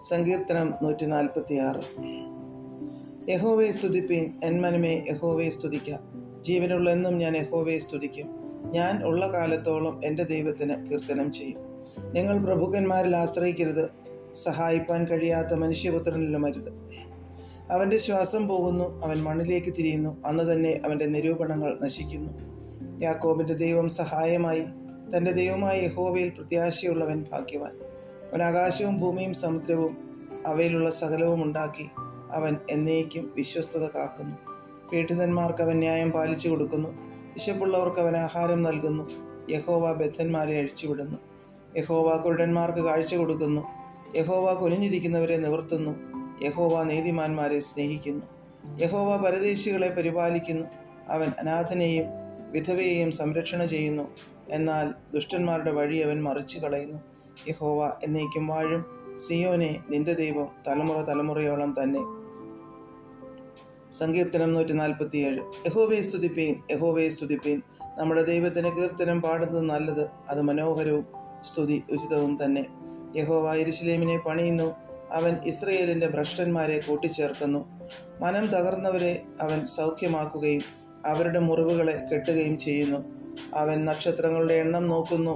സങ്കീർത്തനം 146. യഹോവയെ സ്തുതിപ്പീൻ, എൻ മനമേ യഹോവയെ സ്തുതിക്ക. ജീവനുള്ളെന്നും ഞാൻ യഹോവയെ സ്തുതിക്കും. ഞാൻ ഉള്ള കാലത്തോളം എൻ്റെ ദൈവത്തിന് കീർത്തനം ചെയ്യും. നിങ്ങൾ പ്രഭുക്കന്മാരിൽ ആശ്രയിക്കരുത്, സഹായിപ്പാൻ കഴിയാത്ത മനുഷ്യപുത്രനിലും അരുത്. അവൻ്റെ ശ്വാസം പോകുന്നു, അവൻ മണ്ണിലേക്ക് തിരിയുന്നു, അന്ന് തന്നെ അവൻ്റെ നിരൂപണങ്ങൾ നശിക്കുന്നു. യാക്കോബിൻ്റെ ദൈവം സഹായമായി, തൻ്റെ ദൈവമായ യഹോവയിൽ പ്രത്യാശയുള്ളവൻ ഭാഗ്യവാൻ. അവൻ ആകാശവും ഭൂമിയും സമുദ്രവും അവയിലുള്ള സകലവും ഉണ്ടാക്കി. അവൻ എന്നേക്കും വിശ്വസ്തത കാക്കുന്നു. പീഡിതന്മാർക്ക് അവൻ ന്യായം പാലിച്ചു കൊടുക്കുന്നു. വിശപ്പുള്ളവർക്ക് അവൻ ആഹാരം നൽകുന്നു. യഹോവ ബദ്ധന്മാരെ അഴിച്ചുവിടുന്നു. യഹോവ കുരുടന്മാർക്ക് കാഴ്ച കൊടുക്കുന്നു. യഹോവ കുനിഞ്ഞിരിക്കുന്നവരെ നിവർത്തുന്നു. യഹോവ നീതിമാന്മാരെ സ്നേഹിക്കുന്നു. യഹോവ പരദേശികളെ പരിപാലിക്കുന്നു. അവൻ അനാഥനെയും വിധവയെയും സംരക്ഷണ ചെയ്യുന്നു. എന്നാൽ ദുഷ്ടന്മാരുടെ വഴി അവൻ മറിച്ചു കളയുന്നു. യഹോവ എന്നേക്കും വാഴും. സിയോനെ, നിന്റെ ദൈവം തലമുറ തലമുറയോളം തന്നെ. സങ്കീർത്തനം 147. യഹോവയെ സ്തുതിപ്പീൻ, യഹോവയെ സ്തുതിപ്പീൻ. നമ്മുടെ ദൈവത്തിന് കീർത്തനം പാടുന്നത് നല്ലത്, അത് മനോഹരവും സ്തുതി ഉചിതവും തന്നെ. യഹോവ യെരൂശലേമിനെ പണിയുന്നു. അവൻ ഇസ്രയേലിൻ്റെ ഭ്രഷ്ടന്മാരെ കൂട്ടിച്ചേർക്കുന്നു. മനം തകർന്നവരെ അവൻ സൗഖ്യമാക്കുകയും അവരുടെ മുറിവുകളെ കെട്ടുകയും ചെയ്യുന്നു. അവൻ നക്ഷത്രങ്ങളുടെ എണ്ണം നോക്കുന്നു,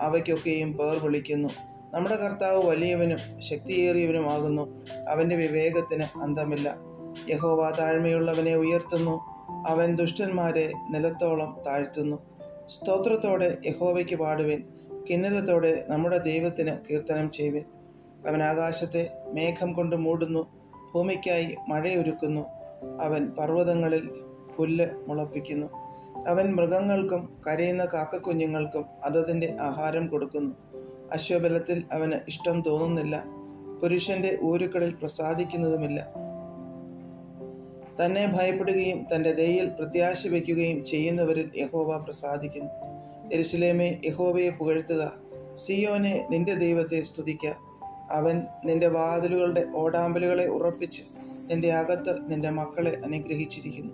അവയ്ക്കൊക്കെയും പേർ വിളിക്കുന്നു. നമ്മുടെ കർത്താവ് വലിയവനും ശക്തിയേറിയവനുമാകുന്നു. അവൻ്റെ വിവേകത്തിന് അന്തമില്ല. യഹോവ താഴ്മയുള്ളവനെ ഉയർത്തുന്നു. അവൻ ദുഷ്ടന്മാരെ നിലത്തോളം താഴ്ത്തുന്നു. സ്തോത്രത്തോടെ യഹോവയ്ക്ക് പാടുവിൻ, കിന്നരത്തോടെ നമ്മുടെ ദൈവത്തിന് കീർത്തനം ചെയ്യുവിൻ. അവൻ ആകാശത്തെ മേഘം കൊണ്ട് മൂടുന്നു, ഭൂമിക്കായി മഴയൊരുക്കുന്നു. അവൻ പർവ്വതങ്ങളിൽ പുല്ല് മുളപ്പിക്കുന്നു. അവൻ മൃഗങ്ങൾക്കും കരയുന്ന കാക്കക്കുഞ്ഞുങ്ങൾക്കും അതതിൻ്റെ ആഹാരം കൊടുക്കുന്നു. അശ്വബലത്തിൽ അവന് ഇഷ്ടം തോന്നുന്നില്ല, പുരുഷന്റെ ഊരുക്കളിൽ പ്രസാദിക്കുന്നതുമില്ല. തന്നെ ഭയപ്പെടുകയും തൻ്റെ ദയയിൽ പ്രത്യാശ വയ്ക്കുകയും ചെയ്യുന്നവരിൽ യഹോവ പ്രസാദിക്കുന്നു. യെരൂശലേമേ, യഹോവയെ പുകഴ്ത്തുക. സിയോനെ, നിന്റെ ദൈവത്തെ സ്തുതിക്ക. അവൻ നിന്റെ വാതിലുകളുടെ ഓടാമ്പലുകളെ ഉറപ്പിച്ച് നിന്റെ അകത്ത് നിന്റെ മക്കളെ അനുഗ്രഹിച്ചിരിക്കുന്നു.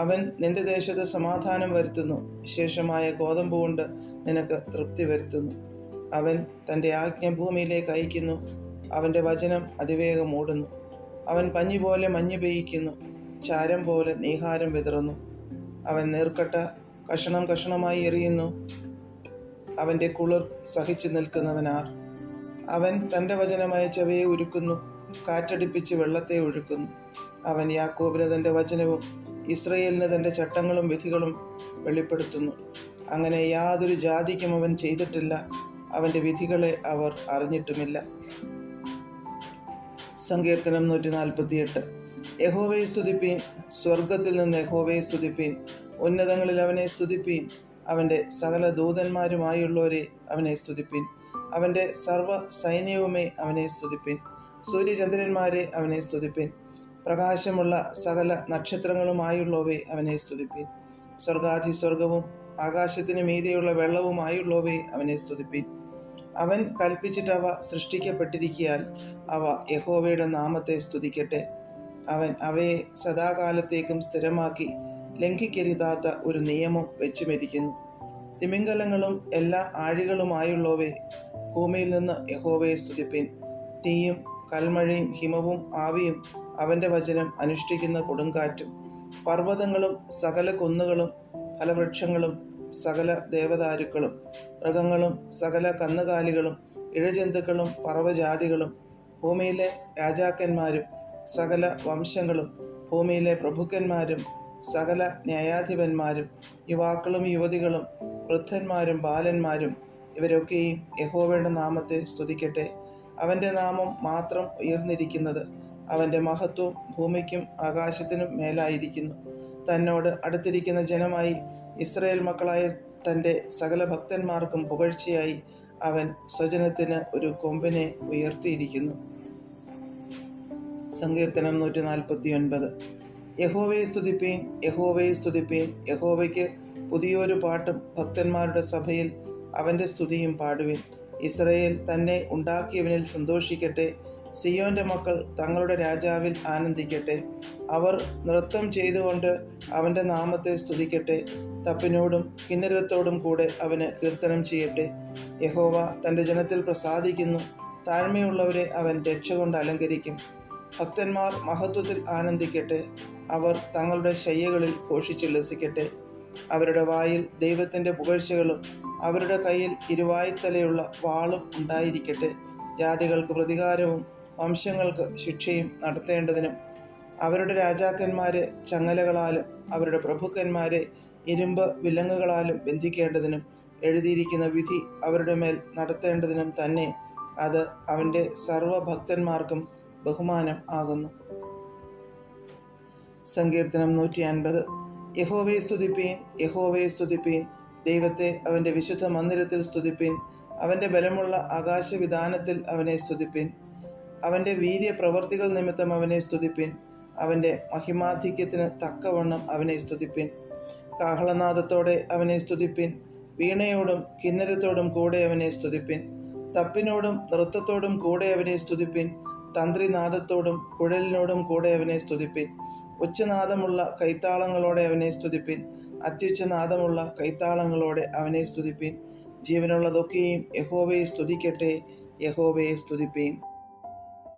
അവൻ നിന്റെ ദേശത്ത് സമാധാനം വരുത്തുന്നു. വിശേഷമായ ഗോതമ്പ് കൊണ്ട് നിനക്ക് തൃപ്തി വരുത്തുന്നു. അവൻ തൻ്റെ ആജ്ഞ ഭൂമിയിലേക്ക് അയക്കുന്നു. അവൻ്റെ വചനം അതിവേഗം ഓടുന്നു. അവൻ പഞ്ഞി പോലെ മഞ്ഞ് പെയ്യിക്കുന്നു, ചാരം പോലെ നീഹാരം വിതറുന്നു. അവൻ നീർക്കട്ട കഷണം കഷണമായി എറിയുന്നു. അവൻ്റെ കുളിർ സഹിച്ചു നിൽക്കുന്നവനാർ? അവൻ തൻ്റെ വചനമയച്ചവയെ ഉരുക്കുന്നു, കാറ്റടിപ്പിച്ച് വെള്ളത്തെ ഒഴുക്കുന്നു. അവൻ യാക്കോബിന് തൻ്റെ വചനവും ഇസ്രയേലിന് തൻ്റെ ചട്ടങ്ങളും വിധികളും വെളിപ്പെടുത്തുന്നു. അങ്ങനെ യാതൊരു ജാതിക്കും അവൻ ചെയ്തിട്ടില്ല, അവൻ്റെ വിധികളെ അവർ അറിഞ്ഞിട്ടുമില്ല. സങ്കീർത്തനം 148. യഹോവയെ സ്തുതിപ്പീൻ, സ്വർഗത്തിൽ നിന്ന് യഹോവയെ സ്തുതിപ്പീൻ. ഉന്നതങ്ങളിൽ അവനെ സ്തുതിപ്പീൻ. അവൻ്റെ സകല ദൂതന്മാരുമായുള്ളവരെ അവനെ സ്തുതിപ്പീൻ. അവൻ്റെ സർവ്വ സൈന്യവുമേ അവനെ സ്തുതിപ്പീൻ. സൂര്യചന്ദ്രന്മാരെ അവനെ സ്തുതിപ്പീൻ. പ്രകാശമുള്ള സകല നക്ഷത്രങ്ങളുമായുള്ളവയെ അവനെ സ്തുതിപ്പീൻ. സ്വർഗാധിസ്വർഗവും ആകാശത്തിന് മീതെയുള്ള വെള്ളവുമായുള്ളവയെ അവനെ സ്തുതിപ്പീൻ. അവൻ കൽപ്പിച്ചിട്ട് അവ സൃഷ്ടിക്കപ്പെട്ടിരിക്കയാൽ അവ യഹോവയുടെ നാമത്തെ സ്തുതിക്കട്ടെ. അവൻ അവയെ സദാകാലത്തേക്കും സ്ഥിരമാക്കി ലംഘിക്കരുതാത്ത ഒരു നിയമം വെച്ചുമെരിക്കുന്നു. തിമിംഗലങ്ങളും എല്ലാ ആഴികളുമായുള്ളവയെ ഭൂമിയിൽ നിന്ന് യഹോവയെ സ്തുതിപ്പീൻ. തീയും കൽമഴയും ഹിമവും ആവിയും അവൻ്റെ വചനം അനുഷ്ഠിക്കുന്ന കൊടുങ്കാറ്റും പർവ്വതങ്ങളും സകല കുന്നുകളും ഫലവൃക്ഷങ്ങളും സകല ദേവദാരുക്കളും മൃഗങ്ങളും സകല കന്നുകാലികളും ഇഴജന്തുക്കളും പർവ്വജാതികളും ഭൂമിയിലെ രാജാക്കന്മാരും സകല വംശങ്ങളും ഭൂമിയിലെ പ്രഭുക്കന്മാരും സകല ന്യായാധിപന്മാരും യുവാക്കളും യുവതികളും വൃദ്ധന്മാരും ബാലന്മാരും ഇവരൊക്കെയും യഹോവയുടെ നാമത്തെ സ്തുതിക്കട്ടെ. അവൻ്റെ നാമം മാത്രം ഉയർന്നിരിക്കുന്നത്. അവൻ്റെ മഹത്വം ഭൂമിക്കും ആകാശത്തിനും മേലായിരിക്കുന്നു. തന്നോട് അടുത്തിരിക്കുന്ന ജനമായി ഇസ്രായേൽ മക്കളായ തൻ്റെ സകല ഭക്തന്മാർക്കും പുകഴ്ചയായി അവൻ സ്വജനത്തിന് ഒരു കൊമ്പിനെ ഉയർത്തിയിരിക്കുന്നു. സങ്കീർത്തനം 149. യഹോവയെ സ്തുതിപ്പീൻ, യഹോവയെ സ്തുതിപ്പീൻ. യഹോവയ്ക്ക് പുതിയൊരു പാട്ടും ഭക്തന്മാരുടെ സഭയിൽ അവൻ്റെ സ്തുതിയും പാടുവിൻ. ഇസ്രായേൽ തന്നെ ഉണ്ടാക്കിയവനിൽ സന്തോഷിക്കട്ടെ. സിയോന്റെ മക്കൾ തങ്ങളുടെ രാജാവിൽ ആനന്ദിക്കട്ടെ. അവർ നൃത്തം ചെയ്തുകൊണ്ട് അവൻ്റെ നാമത്തെ സ്തുതിക്കട്ടെ. തപ്പിനോടും കിന്നരത്തോടും കൂടെ അവന് കീർത്തനം ചെയ്യട്ടെ. യഹോവ തൻ്റെ ജനത്തിൽ പ്രസാദിക്കുന്നു. താഴ്മയുള്ളവരെ അവൻ രക്ഷ കൊണ്ട് അലങ്കരിക്കും. ഭക്തന്മാർ മഹത്വത്തിൽ ആനന്ദിക്കട്ടെ. അവർ തങ്ങളുടെ ശയ്യകളിൽ ഘോഷിച്ചുല്ലസിക്കട്ടെ. അവരുടെ വായിൽ ദൈവത്തിൻ്റെ പുകഴ്ചകളും അവരുടെ കയ്യിൽ ഇരുവായ്ത്തലയുള്ള വാളും ഉണ്ടായിരിക്കട്ടെ. ജാതികൾക്ക് പ്രതികാരവും വംശങ്ങൾക്ക് ശിക്ഷയും നടത്തേണ്ടതിനും അവരുടെ രാജാക്കന്മാരെ ചങ്ങലകളാലും അവരുടെ പ്രഭുക്കന്മാരെ ഇരുമ്പ് വിലങ്ങുകളാലും ബന്ധിക്കേണ്ടതിനും എഴുതിയിരിക്കുന്ന വിധി അവരുടെ മേൽ നടത്തേണ്ടതിനും തന്നെ അത് അവൻ്റെ സർവഭക്തന്മാർക്കും ബഹുമാനം ആകുന്നു. സങ്കീർത്തനം 150. യഹോവയെ സ്തുതിപ്പീൻ, യഹോവയെ സ്തുതിപ്പീൻ. ദൈവത്തെ അവൻ്റെ വിശുദ്ധ മന്ദിരത്തിൽ സ്തുതിപ്പീൻ. അവൻ്റെ ബലമുള്ള ആകാശവിധാനത്തിൽ അവനെ സ്തുതിപ്പീൻ. അവൻ്റെ വീര്യ പ്രവർത്തികൾ നിമിത്തം അവനെ സ്തുതിപ്പീൻ. അവൻ്റെ മഹിമാധിക്യത്തിന് തക്കവണ്ണം അവനെ സ്തുതിപ്പീൻ. കാഹളനാദത്തോടെ അവനെ സ്തുതിപ്പീൻ. വീണയോടും കിന്നരത്തോടും കൂടെ അവനെ സ്തുതിപ്പീൻ. തപ്പിനോടും നൃത്തത്തോടും കൂടെ അവനെ സ്തുതിപ്പീൻ. തന്ത്രിനാദത്തോടും കുഴലിനോടും കൂടെ അവനെ സ്തുതിപ്പീൻ. ഉച്ചനാദമുള്ള കൈത്താളങ്ങളോടെ അവനെ സ്തുതിപ്പീൻ. അത്യുച്ചനാദമുള്ള കൈത്താളങ്ങളോടെ അവനെ സ്തുതിപ്പീൻ. ജീവനുള്ളതൊക്കെയും യഹോവയെ സ്തുതിക്കട്ടെ, യഹോവയെ സ്തുതിപ്പീൻ.